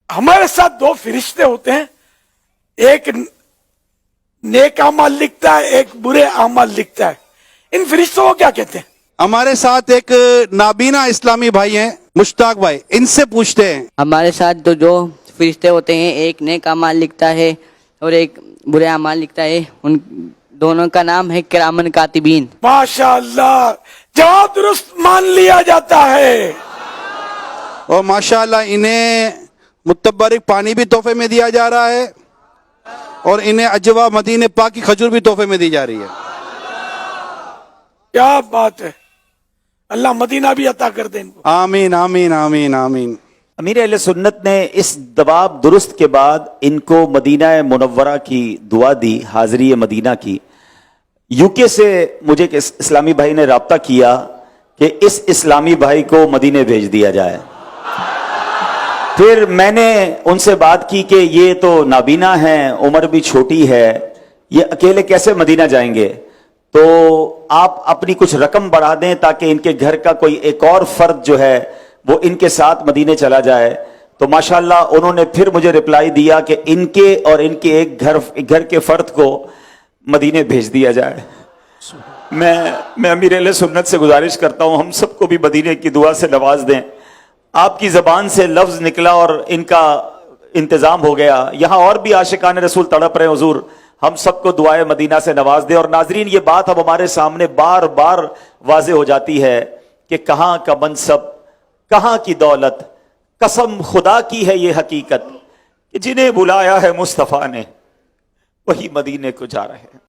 हमारे साथ दो फरिश्ते होते हैं, एक नेक अमाल लिखता है, एक बुरे अमाल लिखता है। इन फरिश्तों को क्या कहते हैं? हमारे साथ एक नाबीना इस्लामी भाई हैं, मुश्ताक भाई, इनसे पूछते हैं। हमारे साथ तो जो फरिश्ते होते हैं, एक नेक अमाल लिखता है और एक बुरे अमाल लिखता है, उन दोनों का नाम है किरामन कातिबीन। माशाअल्लाह, जवाब दुरुस्त मान लिया जाता है। और माशाअल्लाह इन्हें मुतबरिक पानी भी तोहफे में दिया जा रहा है और इन्हें अजवा मदीने पाक की खजूर भी तोहफे में दी जा रही है। क्या बात है, अल्लाह मदीना भी अता कर दे इनको। आमीन आमीन आमीन आमीन। अमीर अहले सुन्नत ने इस जवाब दुरुस्त के बाद इनको मदीना मुनव्वरा की दुआ दी, हाज़री मदीना की। यूके से मुझे एक इस्लामी भाई ने राब्ता किया कि इस इस्लामी भाई को मदीने भेज दिया जाए। फिर मैंने उनसे बात की कि ये तो नाबीना हैं, उम्र भी छोटी है, ये अकेले कैसे मदीना जाएंगे, तो आप अपनी कुछ रकम बढ़ा दें ताकि इनके घर का कोई एक और फर्द जो है वो इनके साथ मदीने चला जाए। तो माशाल्लाह उन्होंने फिर मुझे रिप्लाई दिया कि इनके और इनके एक घर के फर्द को मदीने भेज दिया जाए। मैं अमीर अहले सुन्नत से गुजारिश करता हूं, हम सबको भी मदीने की दुआ से नवाज दें। आपकी जबान से लफ्ज निकला और इनका इंतजाम हो गया। यहां और भी आशिकान रसूल तड़प रहे, हुजूर हम सबको दुआए मदीना से नवाज दे। और नाजरीन, ये बात अब हमारे सामने बार बार वाजे हो जाती है कि कहां का मनसब, कहां की दौलत, कसम खुदा की है ये हकीकत कि जिन्हें बुलाया है मुस्तफा ने वही मदीने को जा रहे हैं।